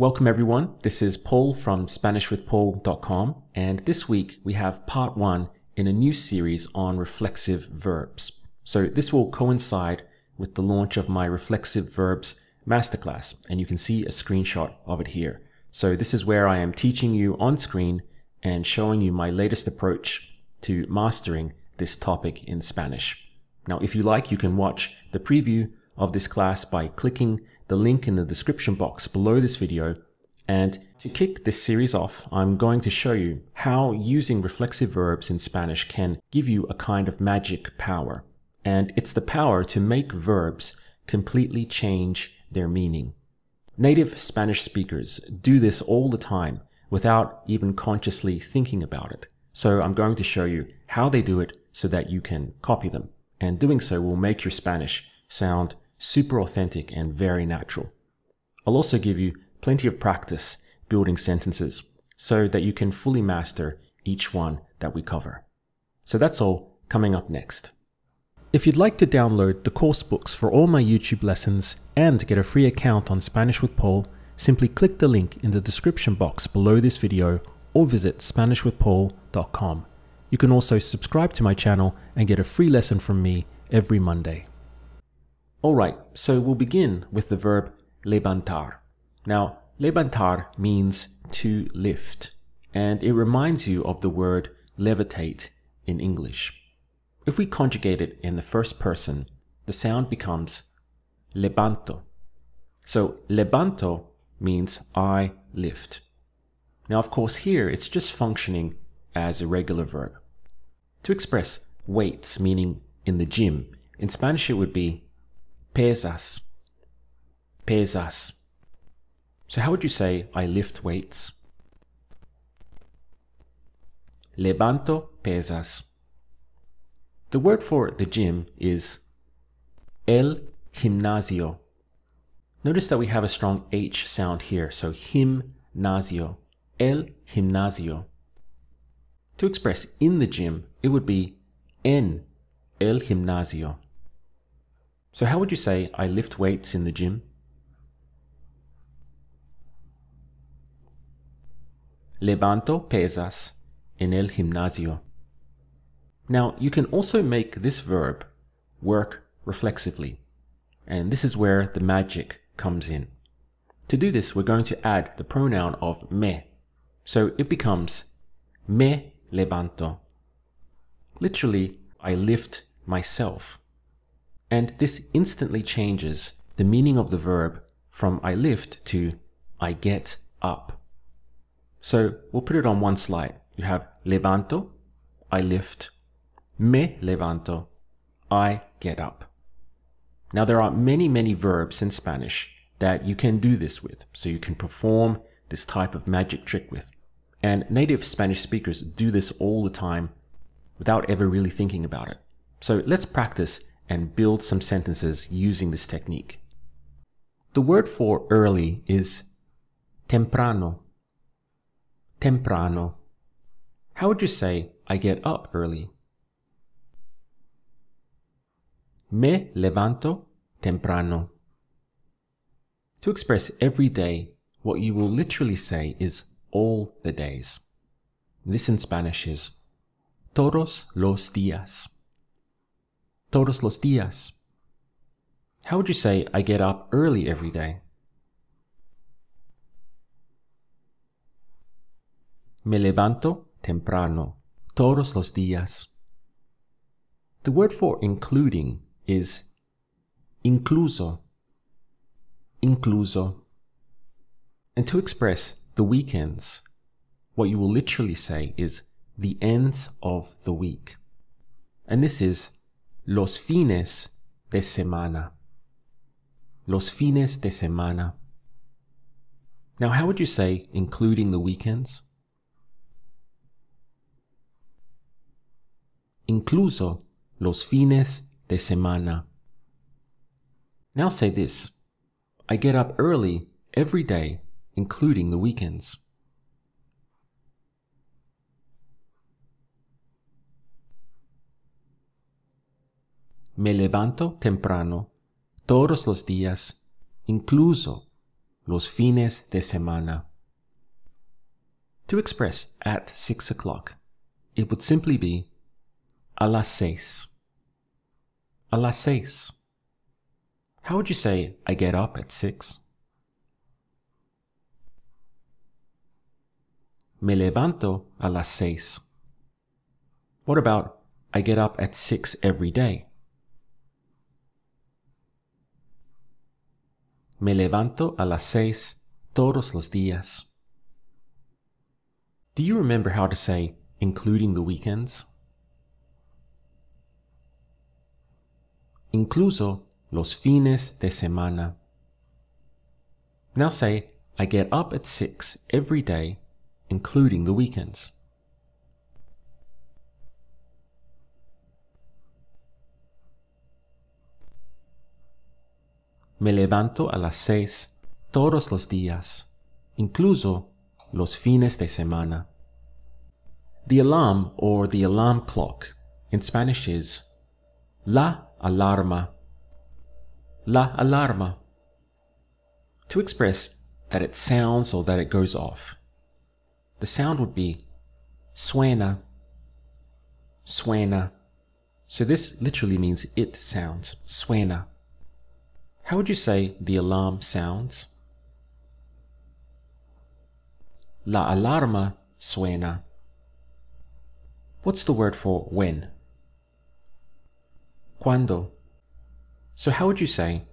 Welcome everyone, this is Paul from SpanishWithPaul.com, and this week we have part 1 in a new series on reflexive verbs. So this will coincide with the launch of my Reflexive Verbs masterclass, and you can see a screenshot of it here. So this is where I am teaching you on screen and showing you my latest approach to mastering this topic in Spanish. Now, if you like, you can watch the preview of this class by clicking the link in the description box below this video. And to kick this series off, I'm going to show you how using reflexive verbs in Spanish can give you a kind of magic power. And it's the power to make verbs completely change their meaning. Native Spanish speakers do this all the time without even consciously thinking about it. So I'm going to show you how they do it so that you can copy them. And doing so will make your Spanish sound super authentic and very natural. I'll also give you plenty of practice building sentences so that you can fully master each one that we cover. So that's all coming up next. If you'd like to download the course books for all my YouTube lessons and get a free account on Spanish with Paul, simply click the link in the description box below this video or visit SpanishWithPaul.com. You can also subscribe to my channel and get a free lesson from me every Monday. Alright, so we'll begin with the verb levantar. Now, levantar means to lift, and it reminds you of the word levitate in English. If we conjugate it in the first person, the sound becomes levanto. So levanto means I lift. Now, of course, here it's just functioning as a regular verb. To express weights, meaning in the gym, in Spanish it would be pesas, pesas. So how would you say I lift weights? Levanto pesas. The word for the gym is el gimnasio. Notice that we have a strong H sound here, so gimnasio, el gimnasio. To express in the gym, it would be en el gimnasio. So how would you say I lift weights in the gym? Levanto pesas en el gimnasio. Now, you can also make this verb work reflexively, and this is where the magic comes in. To do this, we're going to add the pronoun of me, so it becomes me levanto. Literally, I lift myself. And this instantly changes the meaning of the verb from I lift to I get up. So we'll put it on one slide. You have levanto, I lift, me levanto, I get up. Now there are many verbs in Spanish that you can do this with, so you can perform this type of magic trick with. And native Spanish speakers do this all the time without ever really thinking about it. So let's practice and build some sentences using this technique. The word for early is temprano. Temprano. How would you say I get up early? Me levanto temprano. To express every day, what you will literally say is all the days. This in Spanish is todos los días. Todos los días. How would you say I get up early every day? Me levanto temprano todos los días. The word for including is incluso. Incluso. And to express the weekends, what you will literally say is the ends of the week. And this is los fines de semana. Los fines de semana. Now, how would you say including the weekends? Incluso los fines de semana. Now say this. I get up early every day, including the weekends. Me levanto temprano todos los días, incluso los fines de semana. To express at 6 o'clock, it would simply be a las 6. A las 6. How would you say I get up at 6? Me levanto a las 6. What about I get up at 6 every day? Me levanto a las 6 todos los días. Do you remember how to say including the weekends? Incluso los fines de semana. Now say, I get up at 6 every day, including the weekends. Me levanto a las 6 todos los días, incluso los fines de semana. The alarm or the alarm clock in Spanish is la alarma. La alarma. To express that it sounds or that it goes off, the sound would be suena. Suena. So this literally means it sounds. Suena. How would you say the alarm sounds? La alarma suena. What's the word for when? Cuando. So how would you say,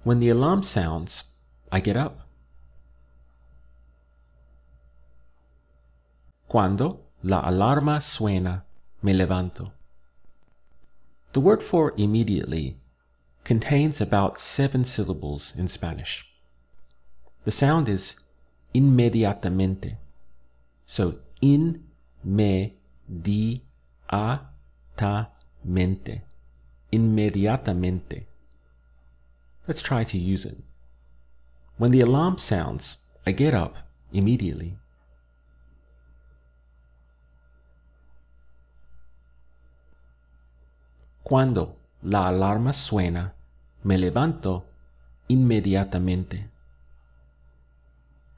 when the alarm sounds, I get up? Cuando la alarma suena, me levanto. The word for immediately contains about 7 syllables in Spanish. The sound is inmediatamente. So inmediatamente. Inmediatamente. Let's try to use it. When the alarm sounds, I get up immediately. Cuando la alarma suena, me levanto inmediatamente.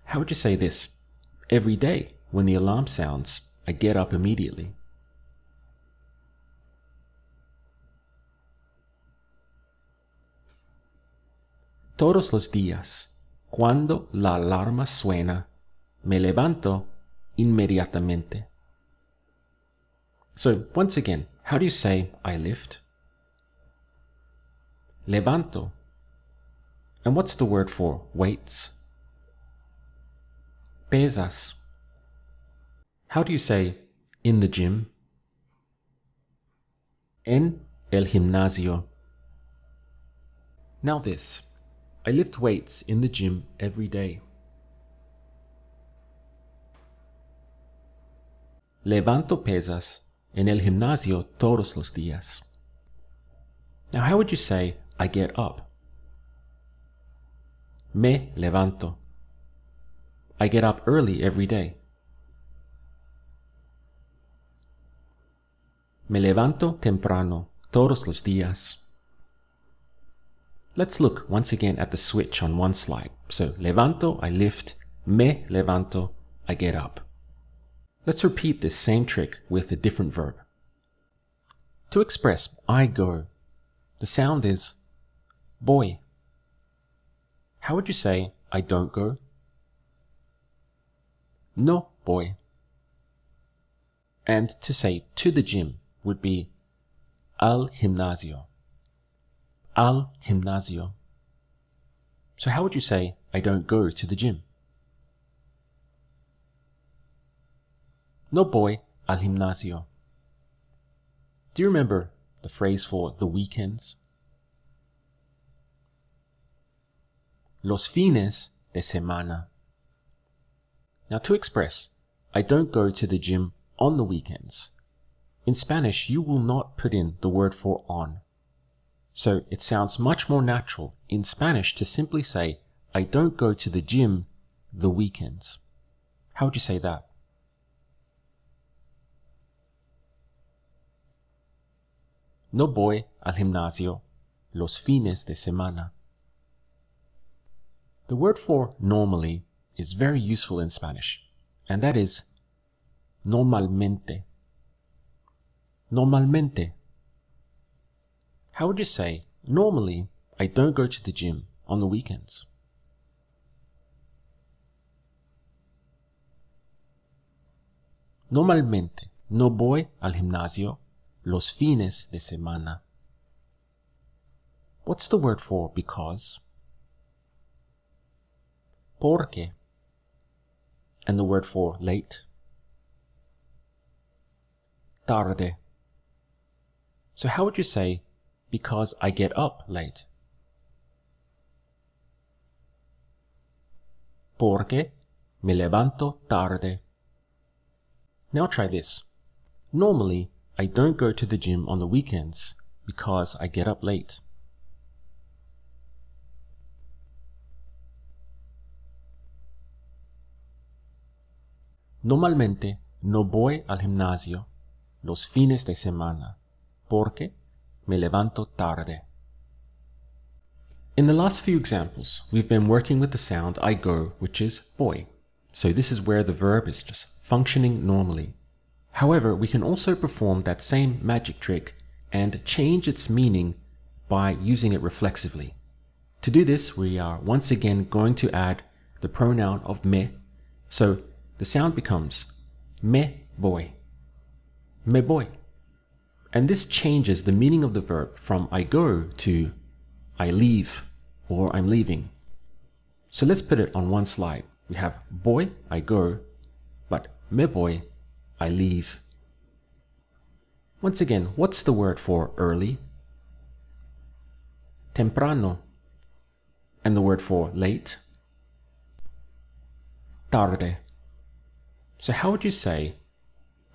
How would you say this? Every day, when the alarm sounds, I get up immediately. Todos los días, cuando la alarma suena, me levanto inmediatamente. So, once again, how do you say I lift? Levanto. And what's the word for weights? Pesas. How do you say in the gym? En el gimnasio. Now this. I lift weights in the gym every day. Levanto pesas en el gimnasio todos los días. Now how would you say I get up? Me levanto. I get up early every day. Me levanto temprano todos los días. Let's look once again at the switch on one slide. So, levanto, I lift. Me levanto, I get up. Let's repeat this same trick with a different verb. To express I go, the sound is voy. How would you say I don't go? No voy. And to say to the gym would be al gimnasio. Al gimnasio. So how would you say I don't go to the gym? No voy al gimnasio. Do you remember the phrase for the weekends? Los fines de semana. Now to express I don't go to the gym on the weekends, in Spanish you will not put in the word for on. So it sounds much more natural in Spanish to simply say, I don't go to the gym the weekends. How would you say that? No voy al gimnasio los fines de semana. The word for normally is very useful in Spanish, and that is normalmente. Normalmente. How would you say, normally I don't go to the gym on the weekends? Normalmente no voy al gimnasio los fines de semana. What's the word for because? Porque. And the word for late? Tarde. So how would you say, because I get up late? Porque me levanto tarde. Now try this. Normally, I don't go to the gym on the weekends because I get up late. Normalmente no voy al gimnasio los fines de semana porque me levanto tarde. In the last few examples, we've been working with the sound I go, which is boy. So this is where the verb is just functioning normally. However, we can also perform that same magic trick and change its meaning by using it reflexively. To do this, we are once again going to add the pronoun of me. So the sound becomes me voy. Me voy. And this changes the meaning of the verb from I go to I leave or I'm leaving. So let's put it on one slide. We have voy, I go, but me voy, I leave. Once again, what's the word for early? Temprano. And the word for late? Tarde. So how would you say,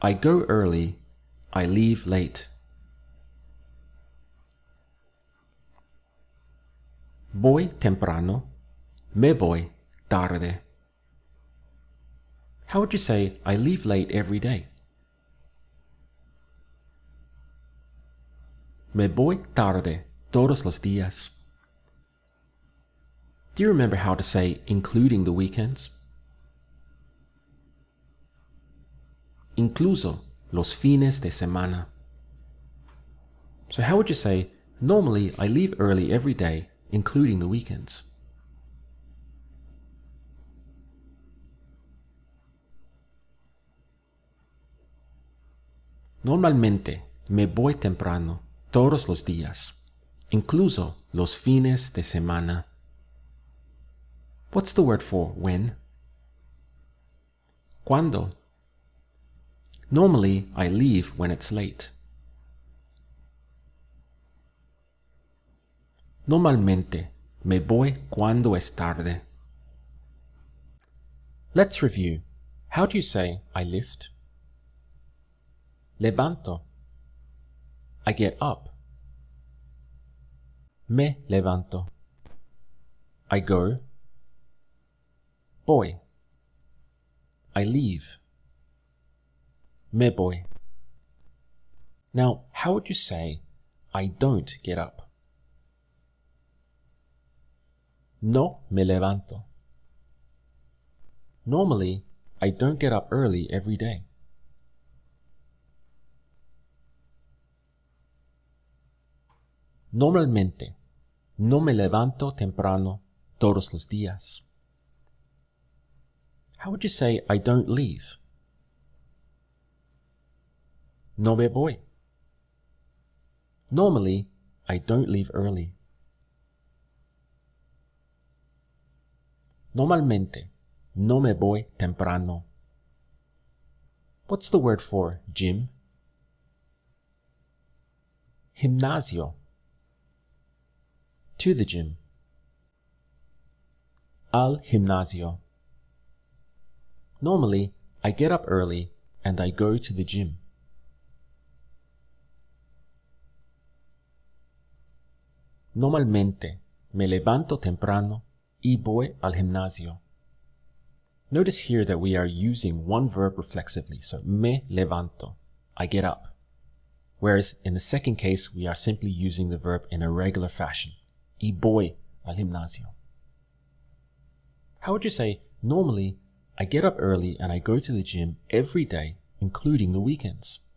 I go early, I leave late? Voy temprano, me voy tarde. How would you say, I leave late every day? Me voy tarde todos los días. Do you remember how to say including the weekends? Incluso los fines de semana. So how would you say, normally I leave early every day, including the weekends? Normalmente me voy temprano todos los días, incluso los fines de semana. What's the word for when? ¿Cuándo? Normally, I leave when it's late. Normalmente, me voy cuando es tarde. Let's review. How do you say I lift? Levanto. I get up. Me levanto. I go. Voy. I leave. Me voy. Now, how would you say, I don't get up? No me levanto. Normally, I don't get up early every day. Normalmente, no me levanto temprano todos los días. How would you say, I don't leave? No me voy. Normally, I don't leave early. Normalmente, no me voy temprano. What's the word for gym? Gimnasio. To the gym. Al gimnasio. Normally, I get up early and I go to the gym. Normalmente, me levanto temprano y voy al gimnasio. Notice here that we are using one verb reflexively, so me levanto, I get up. Whereas in the second case, we are simply using the verb in a regular fashion, y voy al gimnasio. how would you say, normally, I get up early and I go to the gym every day, including the weekends?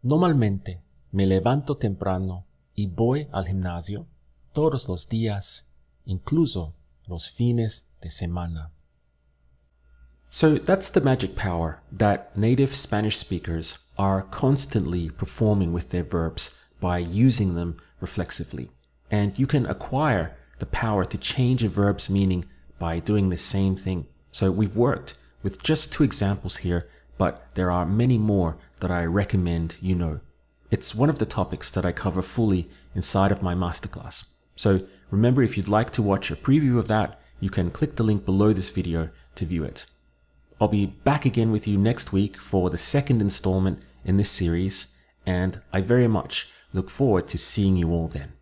Normalmente me levanto temprano y voy al gimnasio todos los días, incluso los fines de semana. So that's the magic power that native Spanish speakers are constantly performing with their verbs by using them reflexively. And you can acquire the power to change a verb's meaning by doing the same thing. So we've worked with just 2 examples here, but there are many more that I recommend you know. It's one of the topics that I cover fully inside of my masterclass. So remember, if you'd like to watch a preview of that, you can click the link below this video to view it. I'll be back again with you next week for the 2nd installment in this series, and I very much look forward to seeing you all then.